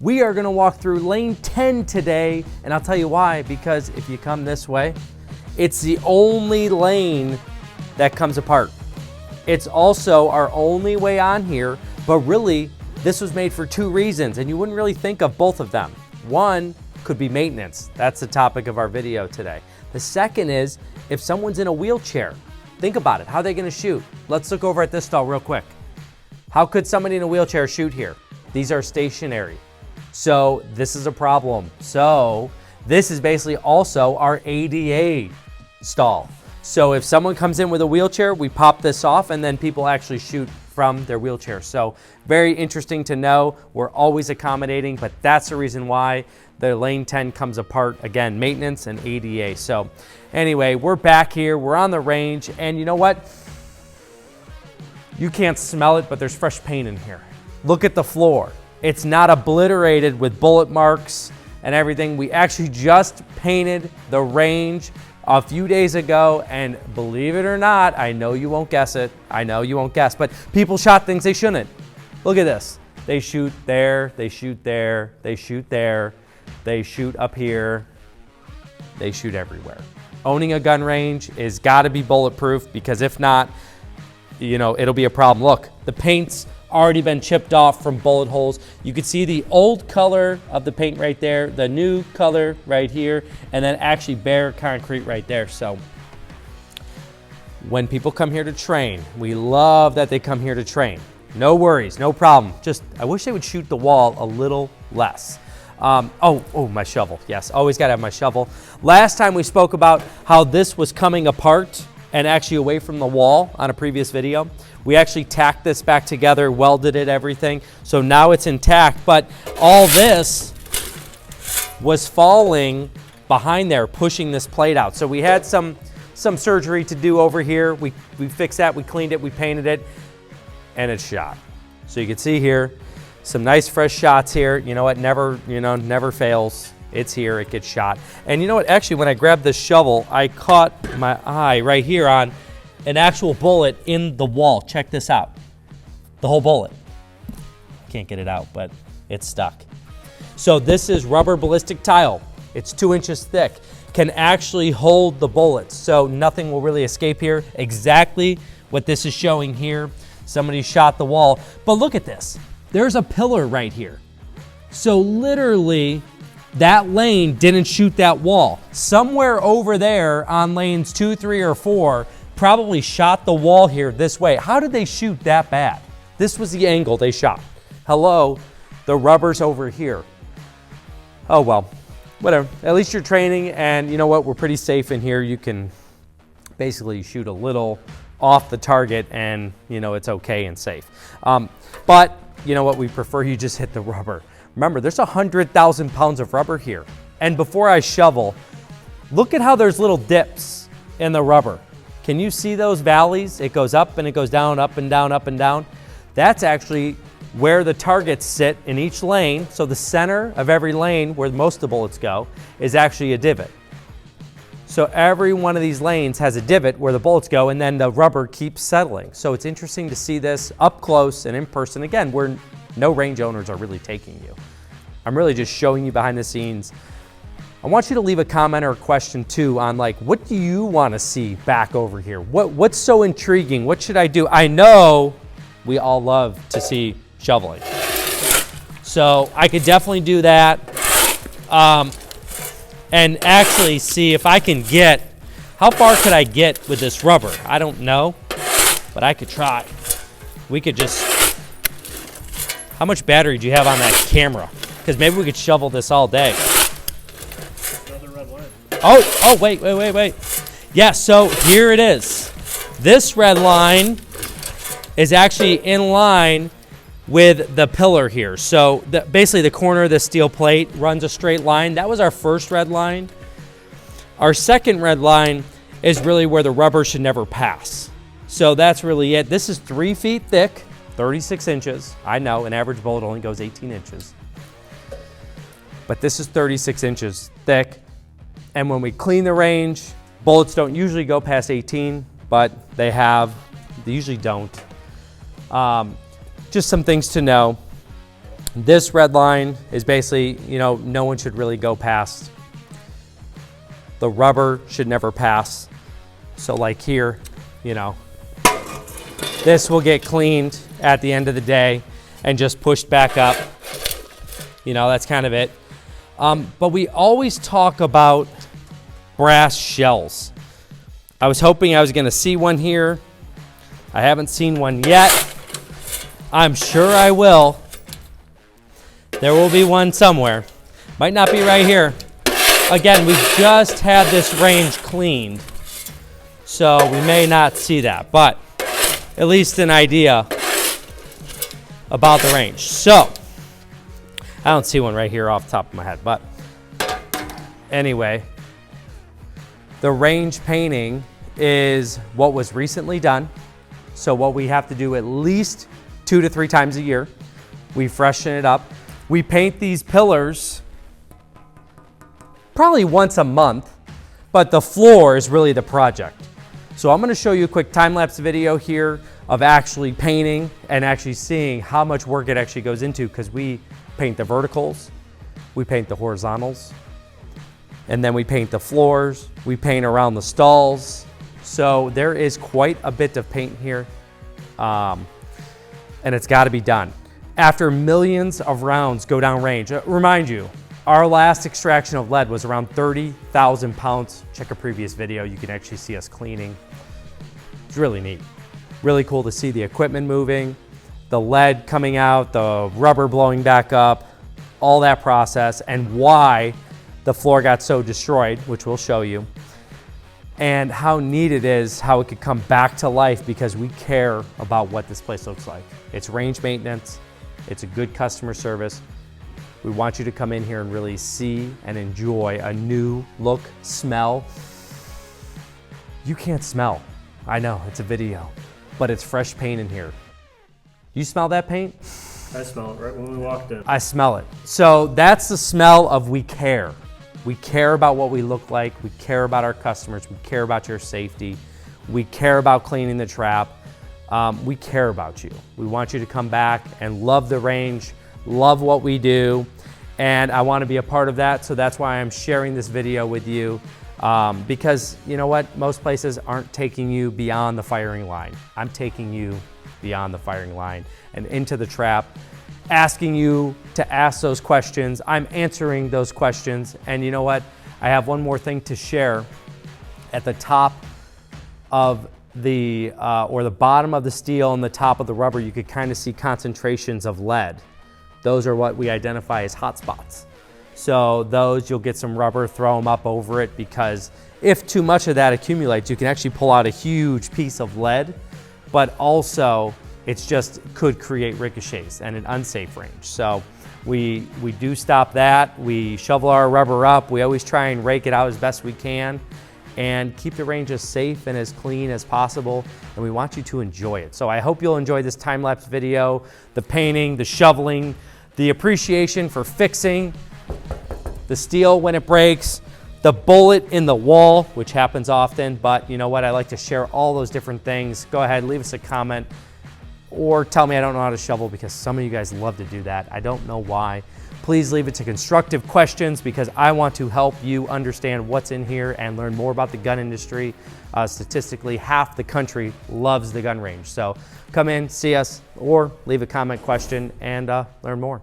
We are gonna walk through lane 10 today, and I'll tell you why, because if you come this way, it's the only lane that comes apart. It's also our only way on here, but really, this was made for two reasons, and you wouldn't really think of both of them. One could be maintenance. That's the topic of our video today. The second is, if someone's in a wheelchair, think about it. How are they gonna shoot? Let's look over at this stall real quick. How could somebody in a wheelchair shoot here? These are stationary. So this is a problem. So this is basically also our ADA stall. So if someone comes in with a wheelchair, we pop this off and then people actually shoot from their wheelchair. So very interesting to know. We're always accommodating, but that's the reason why the lane 10 comes apart. Again, maintenance and ADA. So anyway, we're back here, we're on the range, and you know what? You can't smell it, but there's fresh paint in here. Look at the floor. It's not obliterated with bullet marks and everything. We actually just painted the range a few days ago, and believe it or not, I know you won't guess it. I know you won't guess, but people shot things they shouldn't. Look at this. They shoot there, they shoot there, they shoot there, they shoot up here, they shoot everywhere. Owning a gun range is gotta be bulletproof, because if not, you know, it'll be a problem. Look, the paint's already been chipped off from bullet holes. You can see the old color of the paint right there, the new color right here, and then actually bare concrete right there. So when people come here to train, we love that they come here to train. No worries, no problem. Just, I wish they would shoot the wall a little less. Oh, my shovel. Yes, always gotta have my shovel. Last time we spoke about how this was coming apart and actually away from the wall on a previous video. We actually tacked this back together, welded it, everything. So now it's intact, but all this was falling behind there, pushing this plate out. So we had some surgery to do over here. We fixed that, we cleaned it, we painted it, and it's shot. So you can see here, some nice fresh shots here. You know what, never fails. It's here, it gets shot. And you know what, actually when I grabbed this shovel, I caught my eye right here on an actual bullet in the wall. Check this out, the whole bullet. Can't get it out, but it's stuck. So this is rubber ballistic tile. It's 2 inches thick, can actually hold the bullets. So nothing will really escape here. Exactly what this is showing here. Somebody shot the wall, but look at this. There's a pillar right here. So literally, that lane didn't shoot that wall. Somewhere over there on lanes 2, 3, or 4 probably shot the wall here this way. How did they shoot that bad? This was the angle they shot. Hello, the rubber's over here. Oh well, whatever. At least you're training, and you know what? We're pretty safe in here. You can basically shoot a little off the target and you know it's okay and safe. But you know what? We prefer you just hit the rubber. Remember, there's 100,000 pounds of rubber here. And before I shovel, look at how there's little dips in the rubber. Can you see those valleys? It goes up and it goes down, up and down, up and down. That's actually where the targets sit in each lane. So the center of every lane where most of the bullets go is actually a divot. So every one of these lanes has a divot where the bullets go, and then the rubber keeps settling. So it's interesting to see this up close and in person. Again, where no range owners are really taking you. I'm really just showing you behind the scenes. I want you to leave a comment or a question too on like, what do you want to see back over here? What's so intriguing? What should I do? I know we all love to see shoveling. So I could definitely do that. And actually see if I can get, how far could I get with this rubber? I don't know, but I could try. We could just, how much battery do you have on that camera? Because maybe we could shovel this all day. Another red line. Oh, wait. Yeah, so here it is. This red line is actually in line with the pillar here. So basically the corner of the steel plate runs a straight line. That was our first red line. Our second red line is really where the rubber should never pass. So that's really it. This is 3 feet thick, 36 inches. I know an average bullet only goes 18 inches. But this is 36 inches thick. And when we clean the range, bullets don't usually go past 18, but they usually don't. Just some things to know. This red line is basically, you know, no one should really go past. The rubber should never pass. So like here, you know, this will get cleaned at the end of the day and just pushed back up. You know, that's kind of it. But we always talk about brass shells. I was hoping I was gonna see one here. I haven't seen one yet. I'm sure I will. There will be one somewhere. Might not be right here. Again, we just had this range cleaned, so we may not see that, but at least an idea about the range. So, I don't see one right here off the top of my head, but anyway, the range painting is what was recently done. So what we have to do at least 2 to 3 times a year. We freshen it up. We paint these pillars probably once a month, but the floor is really the project. So I'm gonna show you a quick time-lapse video here of actually painting and actually seeing how much work it actually goes into, because we paint the verticals, we paint the horizontals, and then we paint the floors, we paint around the stalls. So there is quite a bit of paint here, and it's gotta be done. After millions of rounds go down range, remind you, our last extraction of lead was around 30,000 pounds. Check a previous video, you can actually see us cleaning. It's really neat. Really cool to see the equipment moving, the lead coming out, the rubber blowing back up, all that process, and why the floor got so destroyed, which we'll show you, and how neat it is, how it could come back to life, because we care about what this place looks like. It's range maintenance, it's a good customer service. We want you to come in here and really see and enjoy a new look, smell. You can't smell. I know, it's a video, but it's fresh paint in here. You smell that paint? I smell it right when we walked in. I smell it. So that's the smell of we care. We care about what we look like. We care about our customers. We care about your safety. We care about cleaning the trap. We care about you. We want you to come back and love the range, love what we do, and I want to be a part of that. So that's why I'm sharing this video with you, because you know what? Most places aren't taking you beyond the firing line. I'm taking you beyond the firing line and into the trap, asking you to ask those questions. I'm answering those questions. And you know what? I have one more thing to share. At the top of the, or the bottom of the steel and the top of the rubber, you could kind of see concentrations of lead. Those are what we identify as hot spots. So those, you'll get some rubber, throw them up over it, because if too much of that accumulates, you can actually pull out a huge piece of lead, but also it's just could create ricochets and an unsafe range. So we do stop that. We shovel our rubber up. We always try and rake it out as best we can and keep the range as safe and as clean as possible. And we want you to enjoy it. So I hope you'll enjoy this time-lapse video, the painting, the shoveling, the appreciation for fixing the steel when it breaks, the bullet in the wall, which happens often, but you know what? I like to share all those different things. Go ahead, leave us a comment, or tell me I don't know how to shovel, because some of you guys love to do that. I don't know why. Please leave it to constructive questions, because I want to help you understand what's in here and learn more about the gun industry. Statistically, half the country loves the gun range. So come in, see us, or leave a comment question and learn more.